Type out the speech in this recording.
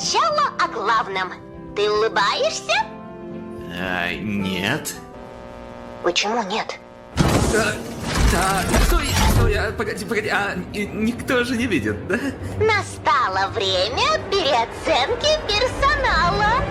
Сначала о главном. Ты улыбаешься? Нет. Почему нет? Стой, погоди, никто же не видит, да? Настало время переоценки персонала.